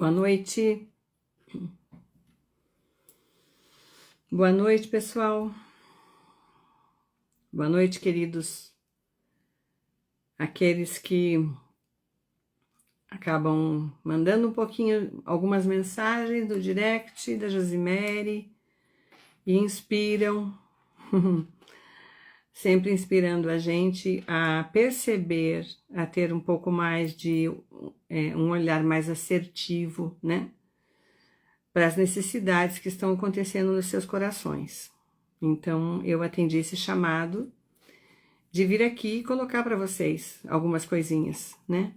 Boa noite. Boa noite, pessoal. Boa noite, queridos. Aqueles que acabam mandando um pouquinho, algumas mensagens do direct da Josimere e inspiram, sempre inspirando a gente a perceber, a ter um pouco mais de um olhar mais assertivo, né? Para as necessidades que estão acontecendo nos seus corações. Então, eu atendi esse chamado de vir aqui e colocar para vocês algumas coisinhas, né?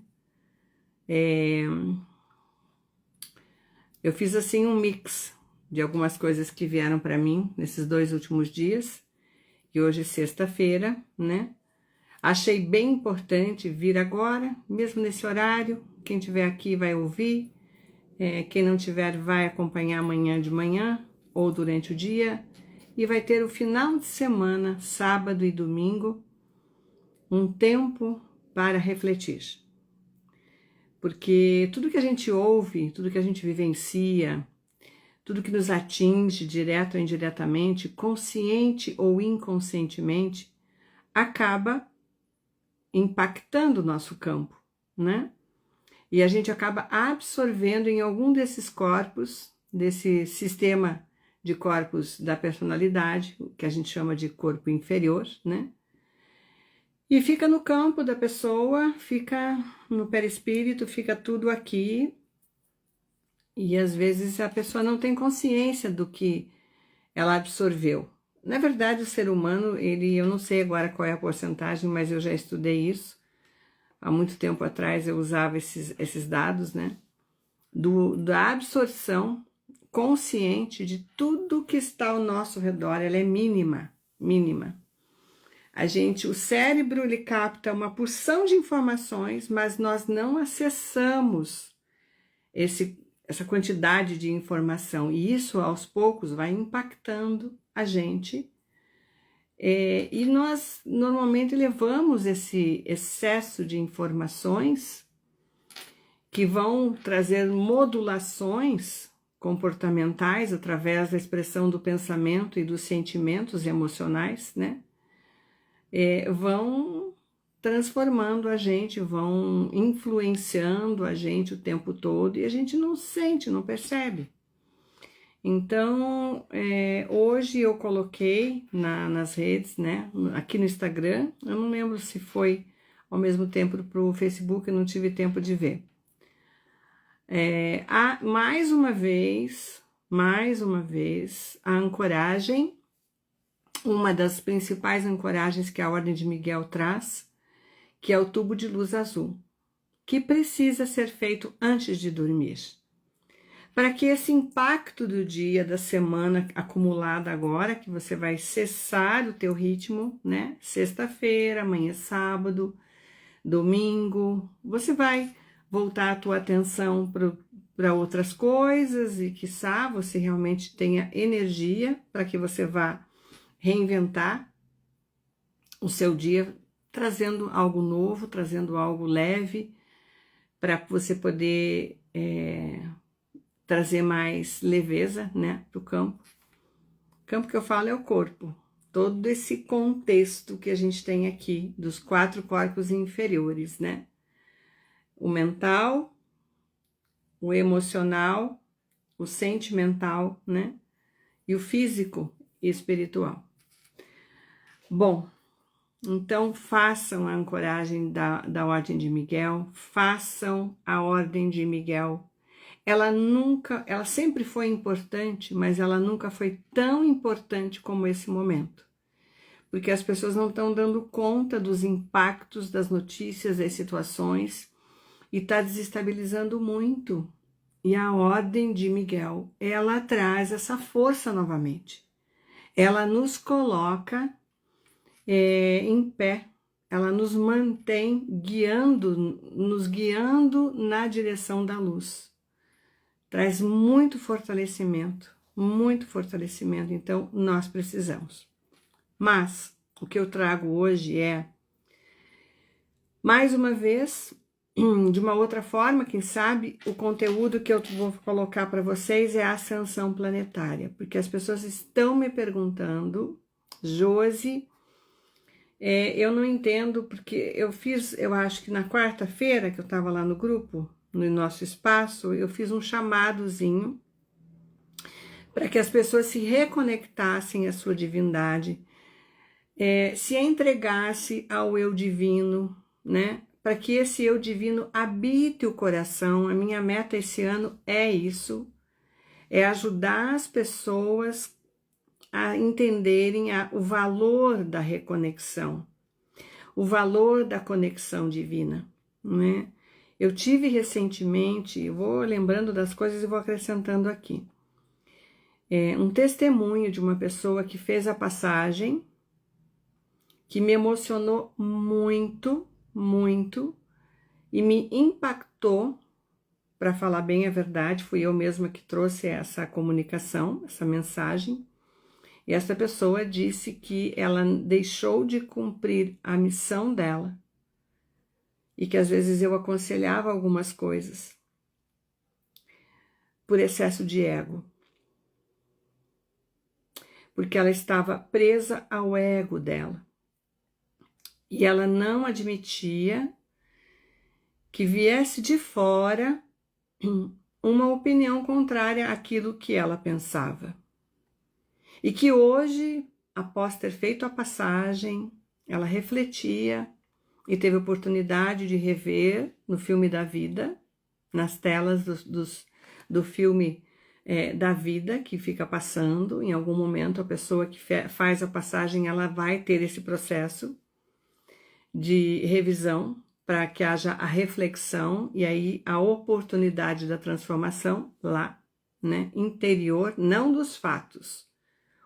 Eu fiz assim um mix de algumas coisas que vieram para mim nesses 2 últimos dias, e hoje é sexta-feira, né? Achei bem importante vir agora, mesmo nesse horário. Quem estiver aqui vai ouvir. Quem não tiver vai acompanhar amanhã de manhã ou durante o dia, e vai ter o final de semana, sábado e domingo, um tempo para refletir. Porque tudo que a gente ouve, tudo que a gente vivencia, tudo que nos atinge direto ou indiretamente, consciente ou inconscientemente, acaba impactando o nosso campo, né? E a gente acaba absorvendo em algum desses corpos, desse sistema de corpos da personalidade, que a gente chama de corpo inferior, né? E fica no campo da pessoa, fica no perispírito, fica tudo aqui. E às vezes a pessoa não tem consciência do que ela absorveu. Na verdade, o ser humano, eu não sei agora qual é a porcentagem, mas eu já estudei isso. Há muito tempo atrás eu usava esses dados, né? Da absorção consciente de tudo que está ao nosso redor, ela é mínima, mínima. O cérebro, ele capta uma porção de informações, mas nós não acessamos essa quantidade de informação, e isso aos poucos vai impactando a gente. E nós normalmente levamos esse excesso de informações que vão trazer modulações comportamentais através da expressão do pensamento e dos sentimentos emocionais, né? Vão transformando a gente, vão influenciando a gente o tempo todo, e a gente não sente, não percebe. Então, hoje eu coloquei nas redes, né, aqui no Instagram, eu não lembro se foi ao mesmo tempo para o Facebook, eu não tive tempo de ver. Mais uma vez, a ancoragem, uma das principais ancoragens que a Ordem de Miguel traz, que é o tubo de luz azul, que precisa ser feito antes de dormir. Para que esse impacto do dia, da semana acumulada agora, que você vai cessar o teu ritmo, né? Sexta-feira, amanhã é sábado, domingo, você vai voltar a tua atenção para outras coisas e, quiçá, você realmente tenha energia para que você vá reinventar o seu dia, trazendo algo novo, trazendo algo leve, para você poder trazer mais leveza, né, para o campo. O campo que eu falo é o corpo. Todo esse contexto que a gente tem aqui, dos 4 corpos inferiores, né? O mental, o emocional, o sentimental, né? E o físico e espiritual. Bom, então façam a ancoragem da Ordem de Miguel, façam a Ordem de Miguel. Ela sempre foi importante, mas ela nunca foi tão importante como esse momento. Porque as pessoas não estão dando conta dos impactos das notícias, das situações, e está desestabilizando muito. E a Ordem de Miguel, ela traz essa força novamente. Ela nos coloca em pé, ela nos mantém nos guiando na direção da luz. Traz muito fortalecimento, então nós precisamos. Mas o que eu trago hoje é, mais uma vez, de uma outra forma, quem sabe, o conteúdo que eu vou colocar para vocês é a ascensão planetária, porque as pessoas estão me perguntando, Josi, eu não entendo, porque eu acho que na quarta-feira, que eu estava lá no grupo, no nosso espaço, eu fiz um chamadozinho para que as pessoas se reconectassem à sua divindade, se entregasse ao eu divino, né? Para que esse eu divino habite o coração. A minha meta esse ano é isso, é ajudar as pessoas a entenderem o valor da reconexão, o valor da conexão divina, né? Eu tive recentemente, eu vou lembrando das coisas e vou acrescentando aqui, um testemunho de uma pessoa que fez a passagem, que me emocionou muito, muito, e me impactou, para falar bem a verdade, fui eu mesma que trouxe essa comunicação, essa mensagem, e essa pessoa disse que ela deixou de cumprir a missão dela, e que às vezes eu aconselhava algumas coisas, por excesso de ego, porque ela estava presa ao ego dela, e ela não admitia que viesse de fora uma opinião contrária àquilo que ela pensava. E que hoje, após ter feito a passagem, ela refletia e teve oportunidade de rever no filme da vida, nas telas do filme da vida que fica passando. Em algum momento, a pessoa que faz a passagem, ela vai ter esse processo de revisão, para que haja a reflexão e aí a oportunidade da transformação lá, né, interior, não dos fatos.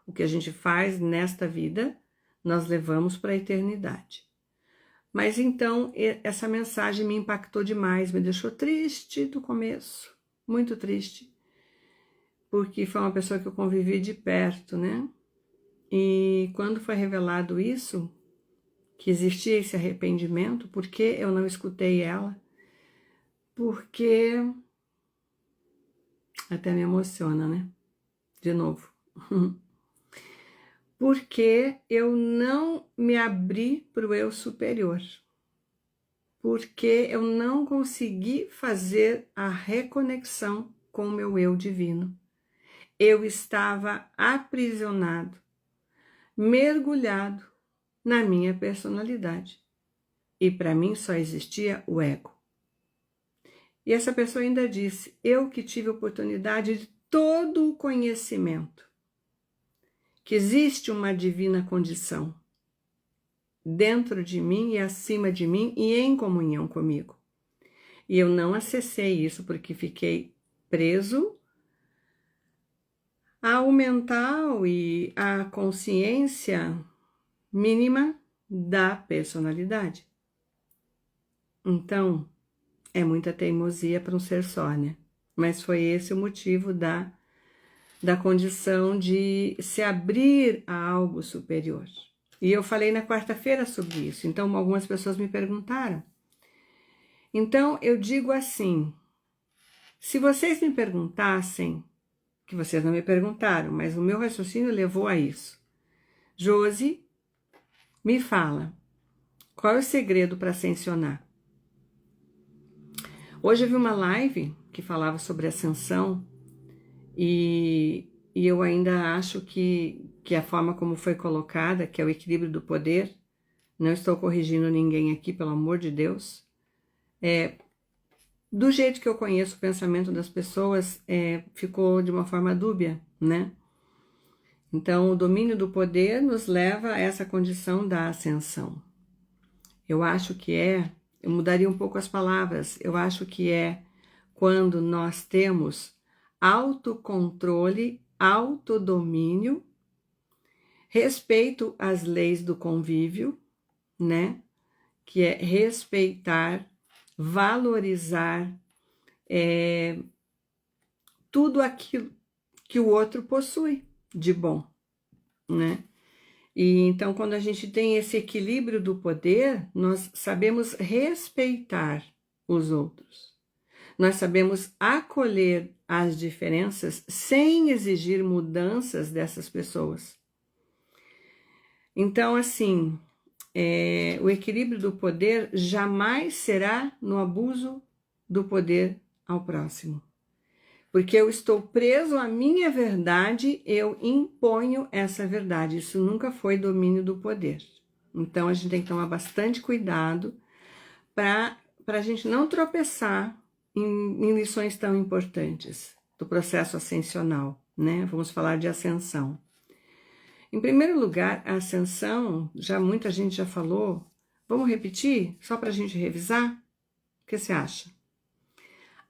O que a gente faz nesta vida, nós levamos para a eternidade. Mas então, essa mensagem me impactou demais, me deixou triste do começo, muito triste, porque foi uma pessoa que eu convivi de perto, né? E quando foi revelado isso, que existia esse arrependimento, por que eu não escutei ela? Porque até me emociona, né? De novo. Porque eu não me abri para o eu superior. Porque eu não consegui fazer a reconexão com o meu eu divino. Eu estava aprisionado, mergulhado na minha personalidade. E para mim só existia o ego. E essa pessoa ainda disse, eu que tive a oportunidade de todo o conhecimento, que existe uma divina condição dentro de mim e acima de mim e em comunhão comigo. E eu não acessei isso porque fiquei preso ao mental e à consciência mínima da personalidade. Então, é muita teimosia para um ser só, né? Mas foi esse o motivo da condição de se abrir a algo superior. E eu falei na quarta-feira sobre isso, então algumas pessoas me perguntaram. Então, eu digo assim, se vocês me perguntassem, que vocês não me perguntaram, mas o meu raciocínio levou a isso. Josi, me fala, qual é o segredo para ascensionar? Hoje eu vi uma live que falava sobre ascensão e eu ainda acho que a forma como foi colocada, que é o equilíbrio do poder, não estou corrigindo ninguém aqui, pelo amor de Deus, do jeito que eu conheço o pensamento das pessoas, ficou de uma forma dúbia, né? Então, o domínio do poder nos leva a essa condição da ascensão. Eu acho que eu mudaria um pouco as palavras, eu acho que é quando nós temos autocontrole, autodomínio, respeito às leis do convívio, né? Que é respeitar, valorizar tudo aquilo que o outro possui de bom, né? E então, quando a gente tem esse equilíbrio do poder, nós sabemos respeitar os outros. Nós sabemos acolher as diferenças sem exigir mudanças dessas pessoas. Então, assim, o equilíbrio do poder jamais será no abuso do poder ao próximo. Porque eu estou preso à minha verdade, eu imponho essa verdade. Isso nunca foi domínio do poder. Então, a gente tem que tomar bastante cuidado para a gente não tropeçar em lições tão importantes do processo ascensional, né? Vamos falar de ascensão. Em primeiro lugar, a ascensão, muita gente já falou. Vamos repetir, só para a gente revisar? O que você acha?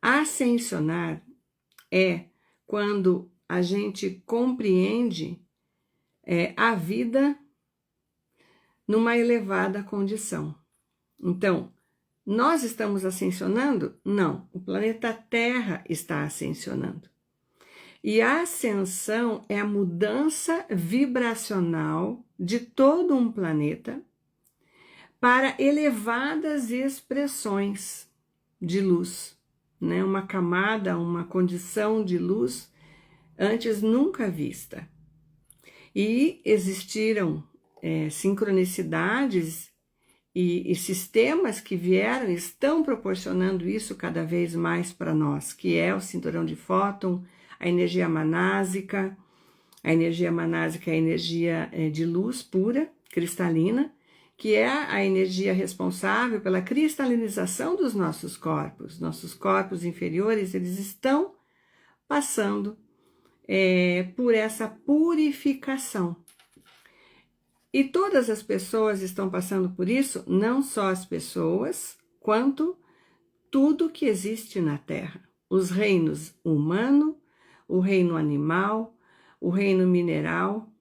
Ascensionar é quando a gente compreende a vida numa elevada condição. Então, nós estamos ascensionando? Não, o planeta Terra está ascensionando. E a ascensão é a mudança vibracional de todo um planeta para elevadas expressões de luz, né? Uma camada, uma condição de luz antes nunca vista. E existiram sincronicidades e sistemas que vieram e estão proporcionando isso cada vez mais para nós, que é o cinturão de fóton, a energia manásica. A energia manásica é a energia de luz pura, cristalina, que é a energia responsável pela cristalinização dos nossos corpos. Nossos corpos inferiores, eles estão passando por essa purificação. E todas as pessoas estão passando por isso, não só as pessoas, quanto tudo que existe na Terra. Os reinos humano, o reino animal, o reino mineral,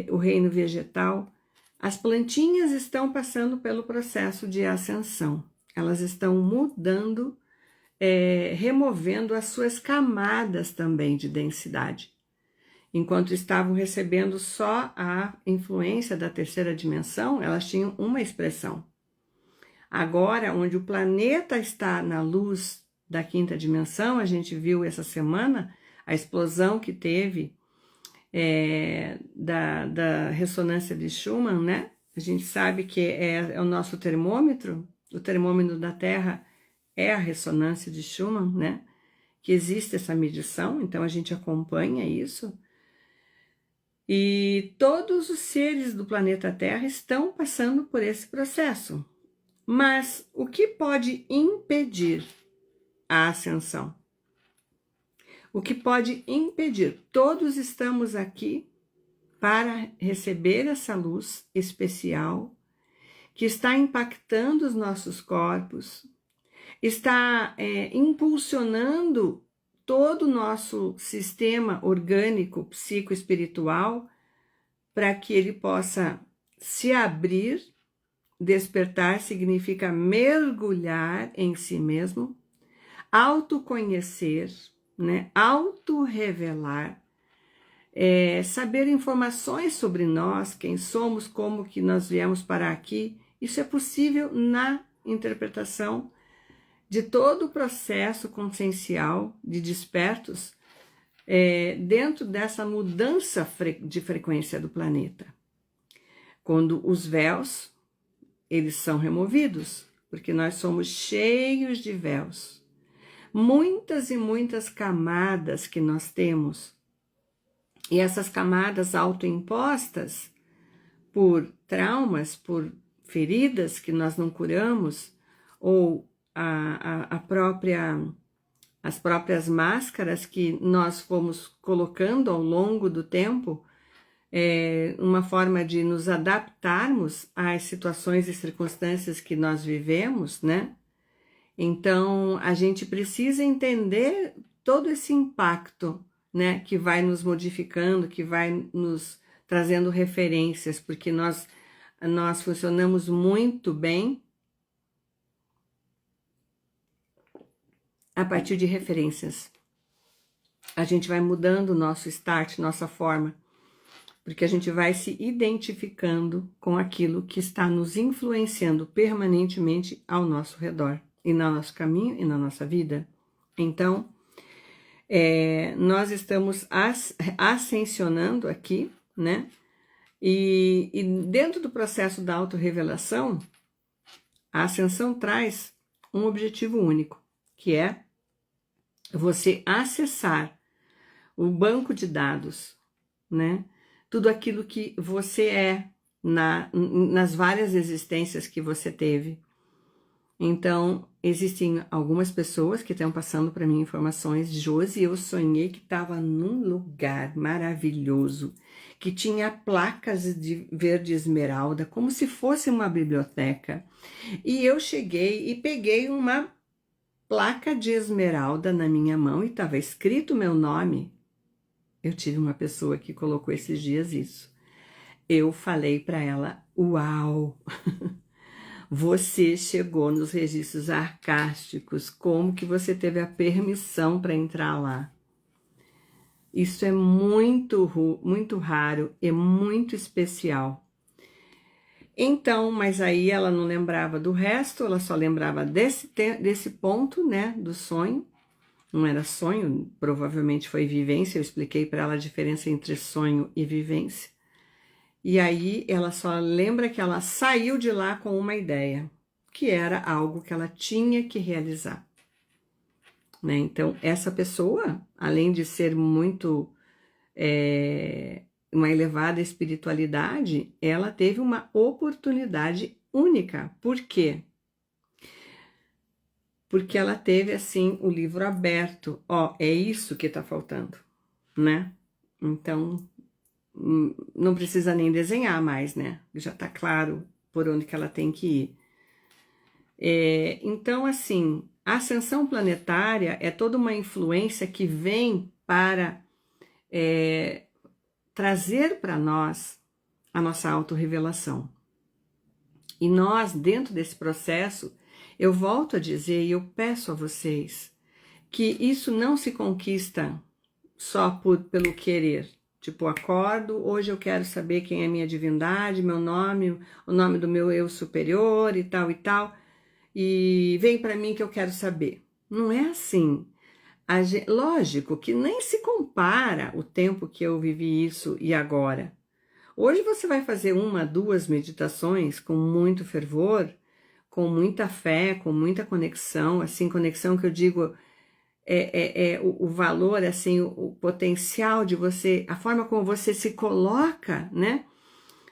o reino vegetal. As plantinhas estão passando pelo processo de ascensão. Elas estão mudando, removendo as suas camadas também de densidade. Enquanto estavam recebendo só a influência da terceira dimensão, elas tinham uma expressão. Agora, onde o planeta está na luz da quinta dimensão, a gente viu essa semana a explosão que teve da ressonância de Schumann, né? A gente sabe que é o nosso termômetro, o termômetro da Terra é a ressonância de Schumann, né? Que existe essa medição, então a gente acompanha isso. E todos os seres do planeta Terra estão passando por esse processo. Mas o que pode impedir a ascensão? O que pode impedir? Todos estamos aqui para receber essa luz especial que está impactando os nossos corpos, está impulsionando todo o nosso sistema orgânico, psicoespiritual, para que ele possa se abrir. Despertar significa mergulhar em si mesmo, autoconhecer, né? Auto-revelar, saber informações sobre nós, quem somos, como que nós viemos parar aqui. Isso é possível na interpretação de todo o processo consciencial de despertos dentro dessa mudança de frequência do planeta. Quando os véus, eles são removidos, porque nós somos cheios de véus. Muitas e muitas camadas que nós temos. E essas camadas autoimpostas por traumas, por feridas que nós não curamos, ou as próprias máscaras que nós fomos colocando ao longo do tempo, uma forma de nos adaptarmos às situações e circunstâncias que nós vivemos, né? Então, a gente precisa entender todo esse impacto, né, que vai nos modificando, que vai nos trazendo referências, porque nós funcionamos muito bem a partir de referências. A gente vai mudando o nosso start, nossa forma, porque a gente vai se identificando com aquilo que está nos influenciando permanentemente ao nosso redor. e no nosso caminho e na nossa vida. Então, nós estamos ascensionando aqui, né? E dentro do processo da autorrevelação, a ascensão traz um objetivo único, que é você acessar o banco de dados, né? Tudo aquilo que você é nas várias existências que você teve. Então, existem algumas pessoas que estão passando para mim informações. Josi, eu sonhei que estava num lugar maravilhoso, que tinha placas de verde esmeralda, como se fosse uma biblioteca. E eu cheguei e peguei uma placa de esmeralda na minha mão e estava escrito meu nome. Eu tive uma pessoa que colocou esses dias isso. Eu falei para ela, uau! Você chegou nos registros arcásticos, como que você teve a permissão para entrar lá? Isso é muito raro e muito especial. Então, mas aí ela não lembrava do resto, ela só lembrava desse ponto, né, do sonho. Não era sonho, provavelmente foi vivência, eu expliquei para ela a diferença entre sonho e vivência. E aí ela só lembra que ela saiu de lá com uma ideia, que era algo que ela tinha que realizar. Né? Então, essa pessoa, além de ser muito uma elevada espiritualidade, ela teve uma oportunidade única. Por quê? Porque ela teve, assim, o livro aberto. Ó, é isso que tá faltando, né? Então, não precisa nem desenhar mais, né? Já tá claro por onde que ela tem que ir. Então, assim, a ascensão planetária é toda uma influência que vem para trazer para nós a nossa autorrevelação. E nós, dentro desse processo, eu volto a dizer e eu peço a vocês que isso não se conquista só pelo querer. Tipo, acordo, hoje eu quero saber quem é minha divindade, meu nome, o nome do meu eu superior e tal, e vem para mim que eu quero saber. Não é assim. Lógico que nem se compara o tempo que eu vivi isso e agora. Hoje você vai fazer 1, 2 meditações com muito fervor, com muita fé, com muita conexão, assim, conexão que eu digo o valor, assim, o potencial de você, a forma como você se coloca, né?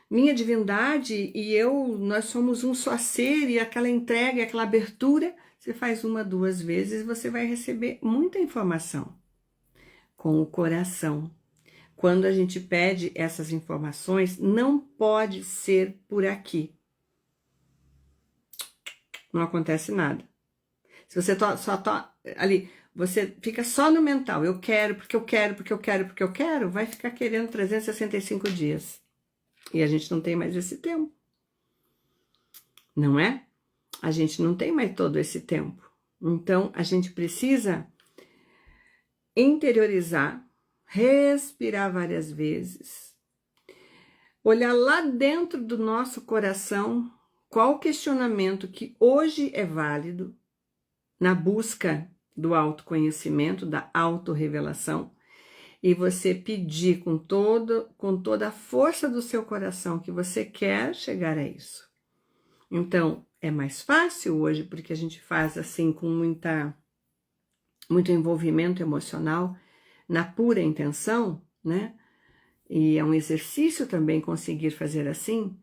Minha divindade e eu, nós somos um só ser, e aquela entrega, aquela abertura, você faz 1, 2 vezes, você vai receber muita informação com o coração. Quando a gente pede essas informações, não pode ser por aqui. Não acontece nada. Se você só tá ali, você fica só no mental, eu quero, porque eu quero, porque eu quero, porque eu quero, vai ficar querendo 365 dias. E a gente não tem mais esse tempo. Não é? A gente não tem mais todo esse tempo. Então, a gente precisa interiorizar, respirar várias vezes, olhar lá dentro do nosso coração qual questionamento que hoje é válido na busca do autoconhecimento, da autorrevelação, e você pedir com toda a força do seu coração que você quer chegar a isso. Então, é mais fácil hoje, porque a gente faz assim com muito envolvimento emocional, na pura intenção, né? E é um exercício também conseguir fazer assim,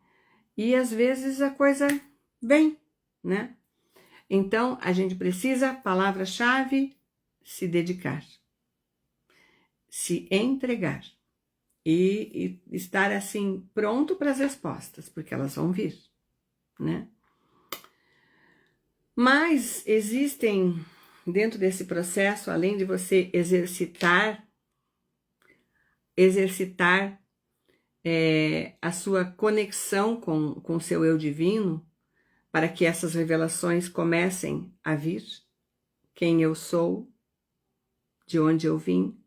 e às vezes a coisa vem, né? Então, a gente precisa, palavra-chave, se dedicar, se entregar e estar assim pronto para as respostas, porque elas vão vir, né? Mas existem dentro desse processo, além de você exercitar a sua conexão com o seu eu divino, para que essas revelações comecem a vir, quem eu sou, de onde eu vim,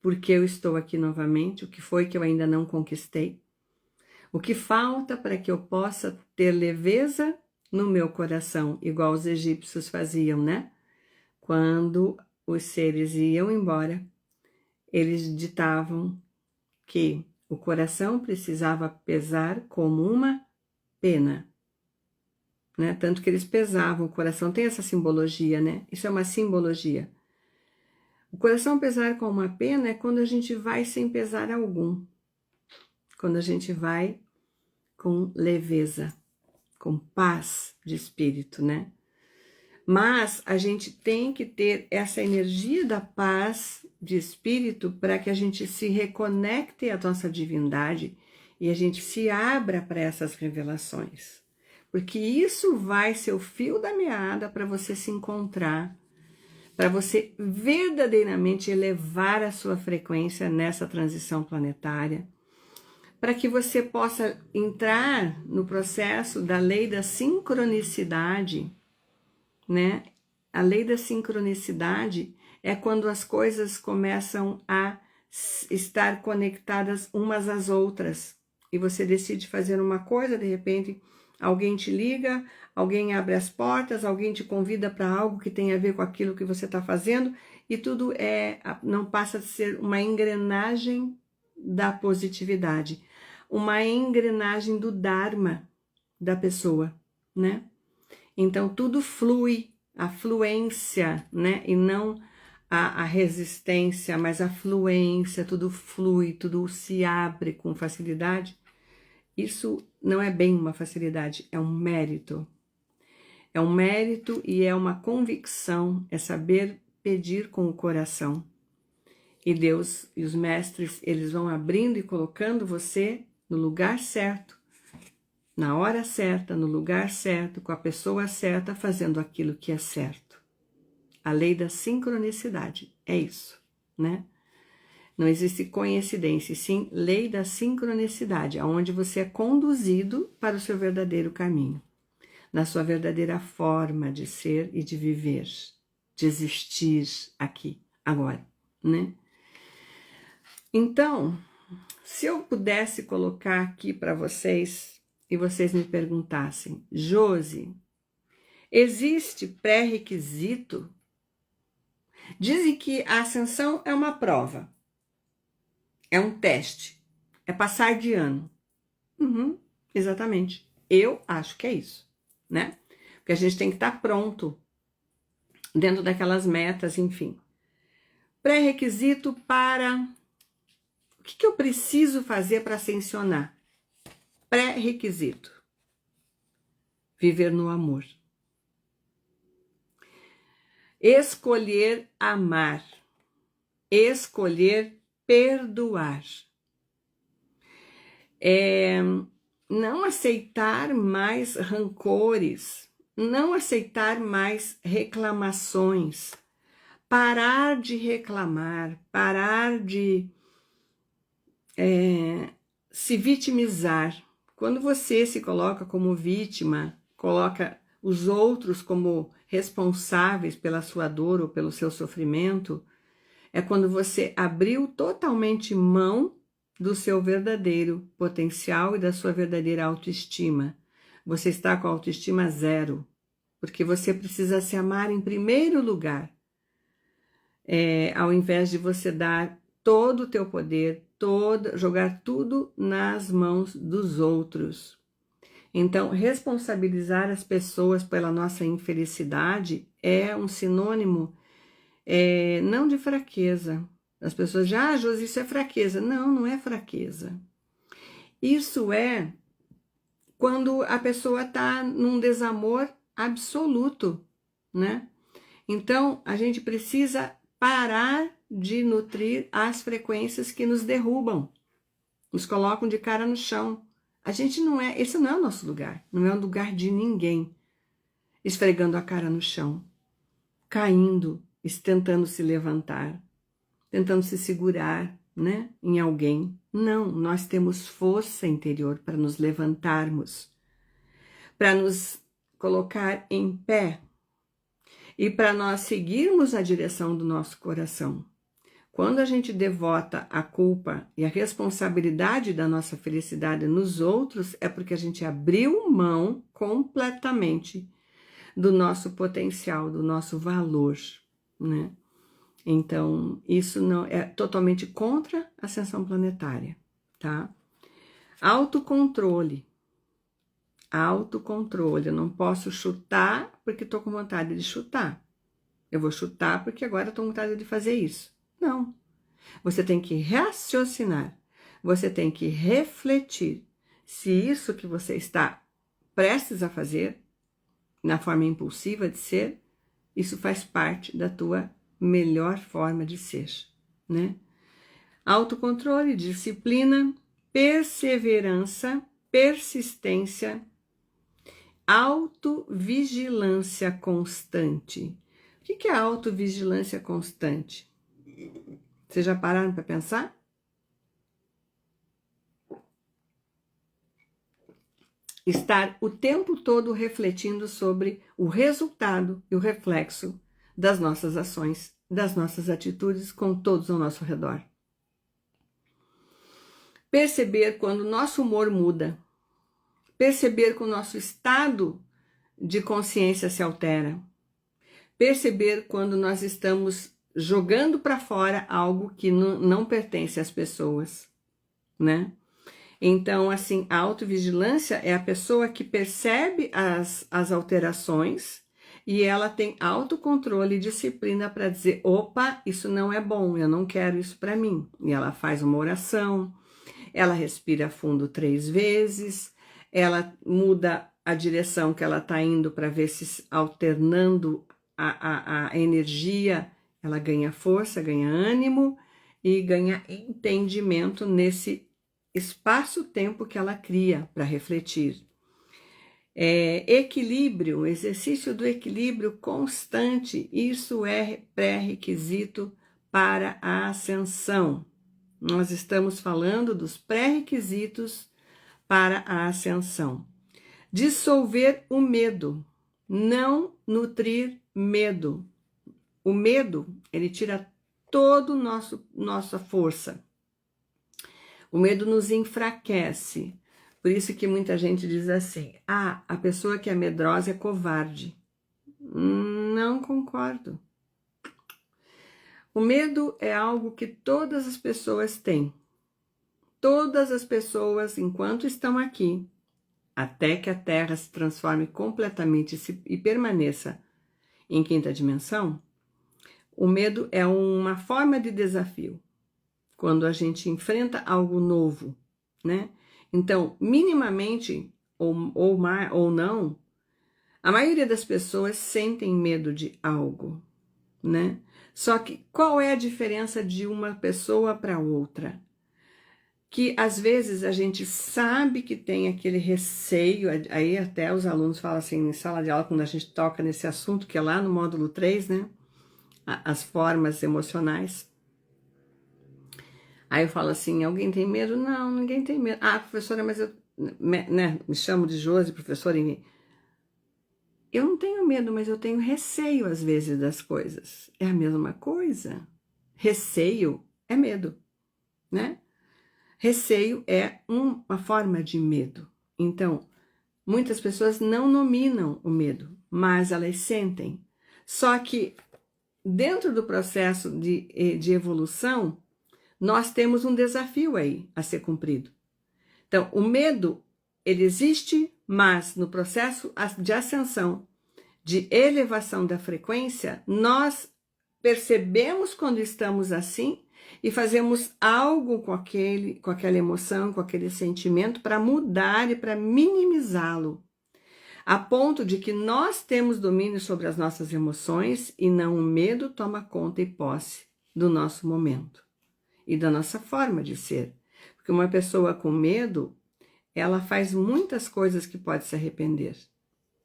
por que eu estou aqui novamente, o que foi que eu ainda não conquistei, o que falta para que eu possa ter leveza no meu coração, igual os egípcios faziam, né? Quando os seres iam embora, eles ditavam que o coração precisava pesar como uma pena, né? Tanto que eles pesavam, o coração tem essa simbologia, né? Isso é uma simbologia. O coração pesar como uma pena é quando a gente vai sem pesar algum, quando a gente vai com leveza, com paz de espírito, né? Mas a gente tem que ter essa energia da paz de espírito para que a gente se reconecte à nossa divindade e a gente se abra para essas revelações. Porque isso vai ser o fio da meada para você se encontrar, para você verdadeiramente elevar a sua frequência nessa transição planetária, para que você possa entrar no processo da lei da sincronicidade, né? A lei da sincronicidade é quando as coisas começam a estar conectadas umas às outras e você decide fazer uma coisa, de repente alguém te liga, alguém abre as portas, alguém te convida para algo que tem a ver com aquilo que você está fazendo e tudo não passa a ser uma engrenagem da positividade, uma engrenagem do Dharma da pessoa, né? Então, tudo flui, a fluência, né? E não a resistência, mas a fluência, tudo flui, tudo se abre com facilidade. Isso não é bem uma facilidade, é um mérito. É um mérito e é uma convicção, é saber pedir com o coração. E Deus e os mestres, eles vão abrindo e colocando você no lugar certo, na hora certa, no lugar certo, com a pessoa certa, fazendo aquilo que é certo. A lei da sincronicidade, é isso, né? Não existe coincidência, sim lei da sincronicidade, onde você é conduzido para o seu verdadeiro caminho, na sua verdadeira forma de ser e de viver, de existir aqui, agora, né? Então, se eu pudesse colocar aqui para vocês e vocês me perguntassem, Josi, existe pré-requisito? Dizem que a ascensão é uma prova, é um teste, é passar de ano. Exatamente, eu acho que é isso, né? Porque a gente tem que estar pronto dentro daquelas metas, enfim. Pré-requisito para... O que eu preciso fazer para ascensionar? Pré-requisito: viver no amor. Escolher amar. Escolher perdoar. Não aceitar mais rancores. Não aceitar mais reclamações. Parar de reclamar. Parar de se vitimizar. Quando você se coloca como vítima, coloca os outros como responsáveis pela sua dor ou pelo seu sofrimento, é quando você abriu totalmente mão do seu verdadeiro potencial e da sua verdadeira autoestima. Você está com a autoestima zero, porque você precisa se amar em primeiro lugar. Ao invés de você dar todo o teu poder, jogar tudo nas mãos dos outros. Então, responsabilizar as pessoas pela nossa infelicidade é um sinônimo não de fraqueza. As pessoas já, Josi, isso é fraqueza. Não, não é fraqueza. Isso é quando a pessoa está num desamor absoluto, né? Então, a gente precisa parar de nutrir as frequências que nos derrubam, nos colocam de cara no chão. A gente não é, esse não é o nosso lugar, não é o lugar de ninguém, esfregando a cara no chão, caindo, tentando se levantar, tentando se segurar, né, em alguém. Não, nós temos força interior para nos levantarmos, para nos colocar em pé e para nós seguirmos a direção do nosso coração. Quando a gente devota a culpa e a responsabilidade da nossa felicidade nos outros, é porque a gente abriu mão completamente do nosso potencial, do nosso valor, né? Então, isso não é totalmente contra a ascensão planetária, tá? Autocontrole. Autocontrole. Eu não posso chutar porque estou com vontade de chutar. Eu vou chutar porque agora estou com vontade de fazer isso. Não. Você tem que raciocinar. Você tem que refletir se isso que você está prestes a fazer, na forma impulsiva de ser, isso faz parte da tua melhor forma de ser, né? Autocontrole, disciplina, perseverança, persistência, autovigilância constante. O que é autovigilância constante? Vocês já pararam para pensar? Estar o tempo todo refletindo sobre o resultado e o reflexo das nossas ações, das nossas atitudes com todos ao nosso redor. Perceber quando o nosso humor muda. Perceber que o nosso estado de consciência se altera. Perceber quando nós estamos jogando para fora algo que não pertence às pessoas, né? Então, assim, a autovigilância é a pessoa que percebe as alterações e ela tem autocontrole e disciplina para dizer, opa, isso não é bom, eu não quero isso para mim. E ela faz uma oração, ela respira fundo 3 vezes, ela muda a direção que ela está indo para ver se alternando a energia, ela ganha força, ganha ânimo e ganha entendimento nesse espaço-tempo que ela cria para refletir. Equilíbrio, exercício do equilíbrio constante, isso é pré-requisito para a ascensão. Nós estamos falando dos pré-requisitos para a ascensão. Dissolver o medo, não nutrir medo. O medo, ele tira toda nossa força. O medo nos enfraquece. Por isso que muita gente diz assim, a pessoa que é medrosa é covarde. Não concordo. O medo é algo que todas as pessoas têm. Todas as pessoas, enquanto estão aqui, até que a Terra se transforme completamente e permaneça em 5ª dimensão, o medo é uma forma de desafio. Quando a gente enfrenta algo novo, né? Então, minimamente, ou não, a maioria das pessoas sentem medo de algo, né? Só que qual é a diferença de uma pessoa para outra? Que às vezes a gente sabe que tem aquele receio, aí até os alunos falam assim, em sala de aula, quando a gente toca nesse assunto, que é lá no módulo 3, né? As formas emocionais. Aí eu falo assim, alguém tem medo? Não, ninguém tem medo. Ah, professora, mas eu né, me chamo de Josi, professora. Eu não tenho medo, mas eu tenho receio às vezes das coisas. É a mesma coisa? Receio é medo, né? Receio é uma forma de medo. Então, muitas pessoas não nominam o medo, mas elas sentem. Só que dentro do processo de evolução, nós temos um desafio aí a ser cumprido. Então, o medo, ele existe, mas no processo de ascensão, de elevação da frequência, nós percebemos quando estamos assim e fazemos algo com aquela emoção, com aquele sentimento para mudar e para minimizá-lo, a ponto de que nós temos domínio sobre as nossas emoções e não o medo toma conta e posse do nosso momento e da nossa forma de ser. Porque uma pessoa com medo, ela faz muitas coisas que pode se arrepender,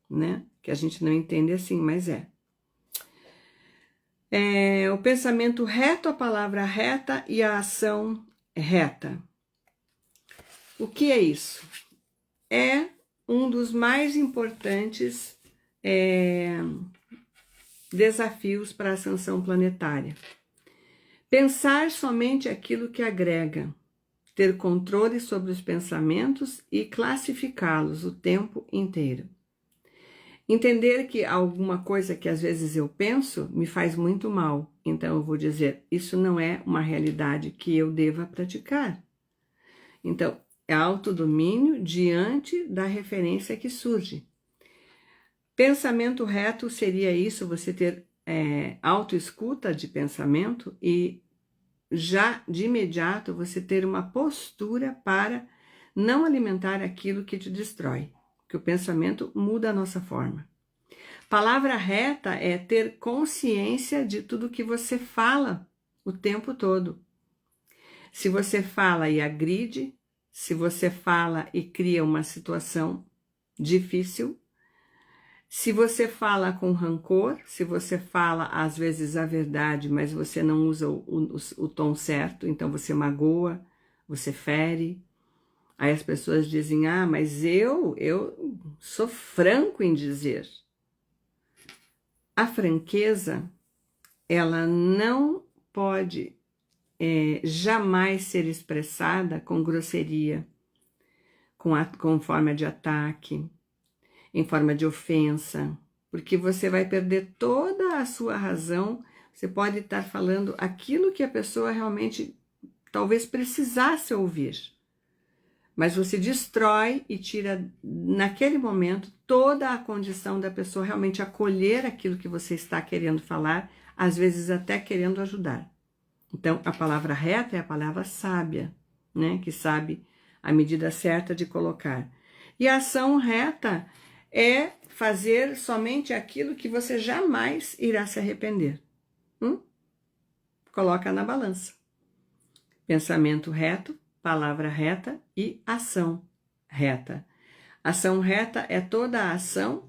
né? Que a gente não entende assim, mas é. O pensamento reto, a palavra reta e a ação reta. O que é isso? É um dos mais importantes desafios para a ascensão planetária. Pensar somente aquilo que agrega, ter controle sobre os pensamentos e classificá-los o tempo inteiro. Entender que alguma coisa que às vezes eu penso me faz muito mal, então eu vou dizer, isso não é uma realidade que eu deva praticar. Então, é autodomínio diante da referência que surge. Pensamento reto seria isso, você ter autoescuta de pensamento e já de imediato você ter uma postura para não alimentar aquilo que te destrói, que o pensamento muda a nossa forma. Palavra reta é ter consciência de tudo que você fala o tempo todo. Se você fala e agride, se você fala e cria uma situação difícil, se você fala com rancor, se você fala às vezes a verdade, mas você não usa o tom certo, então você magoa, você fere. Aí as pessoas dizem, mas eu sou franco em dizer. A franqueza, ela não pode jamais ser expressada com grosseria, com forma de ataque, em forma de ofensa, porque você vai perder toda a sua razão, você pode estar falando aquilo que a pessoa realmente talvez precisasse ouvir, mas você destrói e tira naquele momento toda a condição da pessoa realmente acolher aquilo que você está querendo falar, às vezes até querendo ajudar. Então, a palavra reta é a palavra sábia, né? Que sabe a medida certa de colocar. E a ação reta é fazer somente aquilo que você jamais irá se arrepender. Coloca na balança. Pensamento reto, palavra reta e ação reta. Ação reta é toda a ação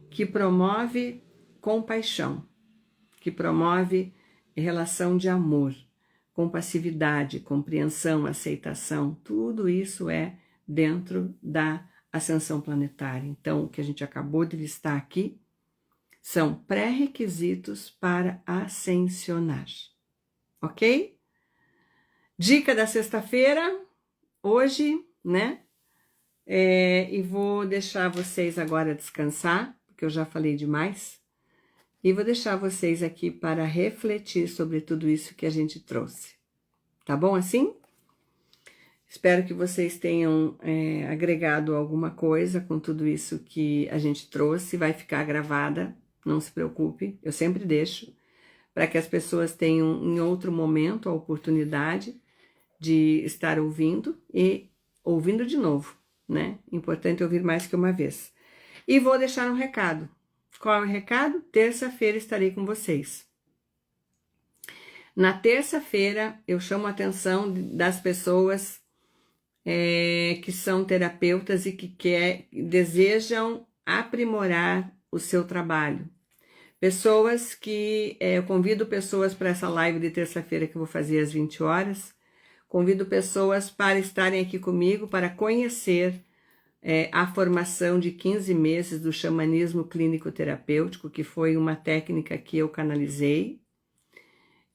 que promove compaixão, que promove relação de amor, compassividade, compreensão, aceitação, tudo isso é dentro da ascensão planetária. Então, o que a gente acabou de listar aqui são pré-requisitos para ascensionar, ok? Dica da sexta-feira, hoje, né? E vou deixar vocês agora descansar, porque eu já falei demais, e vou deixar vocês aqui para refletir sobre tudo isso que a gente trouxe. Tá bom assim? Espero que vocês tenham agregado alguma coisa com tudo isso que a gente trouxe. Vai ficar gravada, não se preocupe, eu sempre deixo, para que as pessoas tenham em outro momento a oportunidade de estar ouvindo e ouvindo de novo, né? Importante ouvir mais que uma vez. E vou deixar um recado. Qual é o recado? Terça-feira estarei com vocês. Na terça-feira, eu chamo a atenção das pessoas que são terapeutas e que desejam aprimorar o seu trabalho. Pessoas que... eu convido pessoas para essa live de terça-feira que eu vou fazer às 20 horas. Convido pessoas para estarem aqui comigo, para conhecer a formação de 15 meses do xamanismo clínico-terapêutico, que foi uma técnica que eu canalizei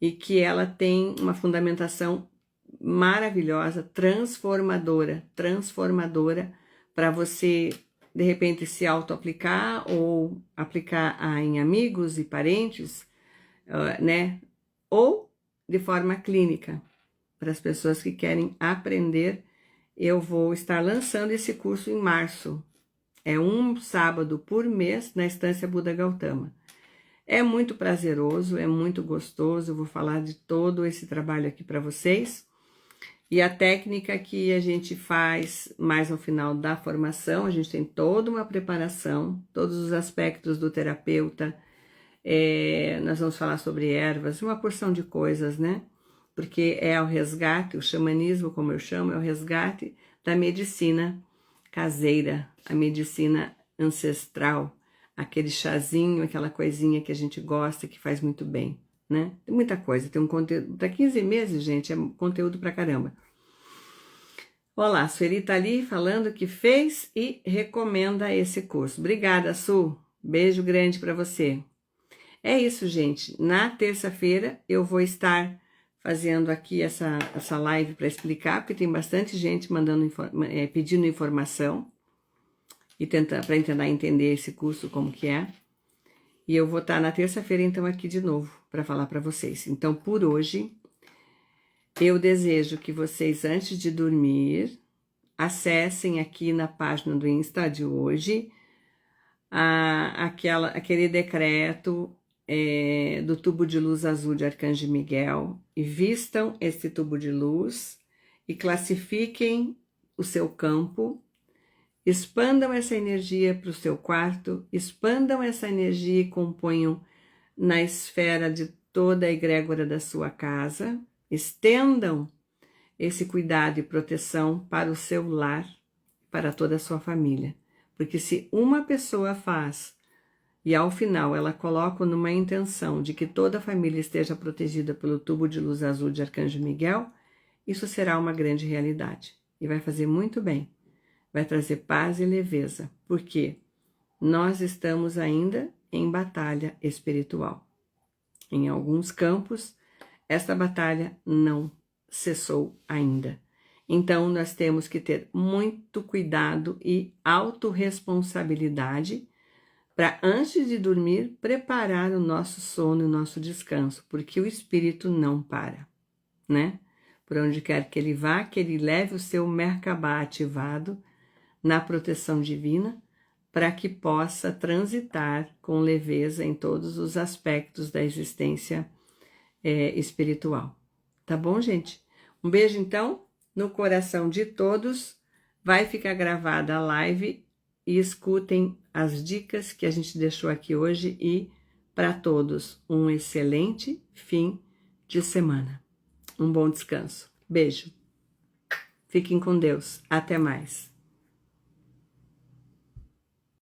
e que ela tem uma fundamentação maravilhosa, transformadora para você, de repente, se auto-aplicar ou aplicar em amigos e parentes, né? Ou de forma clínica, para as pessoas que querem aprender. Eu vou estar lançando esse curso em março. É um sábado por mês na Estância Buda Gautama. É muito prazeroso, é muito gostoso. Eu vou falar de todo esse trabalho aqui para vocês. E a técnica que a gente faz mais ao final da formação, a gente tem toda uma preparação, todos os aspectos do terapeuta. Nós vamos falar sobre ervas, uma porção de coisas, né? Porque é o resgate, o xamanismo, como eu chamo, é o resgate da medicina caseira, a medicina ancestral, aquele chazinho, aquela coisinha que a gente gosta, que faz muito bem, né? Tem muita coisa, tem um conteúdo, para 15 meses, gente, é conteúdo pra caramba. Olá, a Sueli tá ali falando que fez e recomenda esse curso. Obrigada, Su, beijo grande para você. É isso, gente, na terça-feira eu vou estar fazendo aqui essa live para explicar, porque tem bastante gente pedindo informação e para tentar entender esse curso como que é. E eu vou estar na terça-feira, então, aqui de novo para falar para vocês. Então, por hoje, eu desejo que vocês, antes de dormir, acessem aqui na página do Insta de hoje aquele decreto do tubo de luz azul de Arcanjo Miguel e vistam esse tubo de luz e classifiquem o seu campo, expandam essa energia para o seu quarto, expandam essa energia e componham na esfera de toda a egrégora da sua casa, estendam esse cuidado e proteção para o seu lar, para toda a sua família. Porque se uma pessoa faz e ao final ela coloca numa intenção de que toda a família esteja protegida pelo tubo de luz azul de Arcanjo Miguel, isso será uma grande realidade e vai fazer muito bem. Vai trazer paz e leveza, porque nós estamos ainda em batalha espiritual. Em alguns campos, esta batalha não cessou ainda. Então, nós temos que ter muito cuidado e autorresponsabilidade para, antes de dormir, preparar o nosso sono e o nosso descanso, porque o espírito não para, né? Por onde quer que ele vá, que ele leve o seu Merkabah ativado na proteção divina, para que possa transitar com leveza em todos os aspectos da existência espiritual. Tá bom, gente? Um beijo, então, no coração de todos. Vai ficar gravada a live e escutem as dicas que a gente deixou aqui hoje e, para todos, um excelente fim de semana. Um bom descanso. Beijo. Fiquem com Deus. Até mais.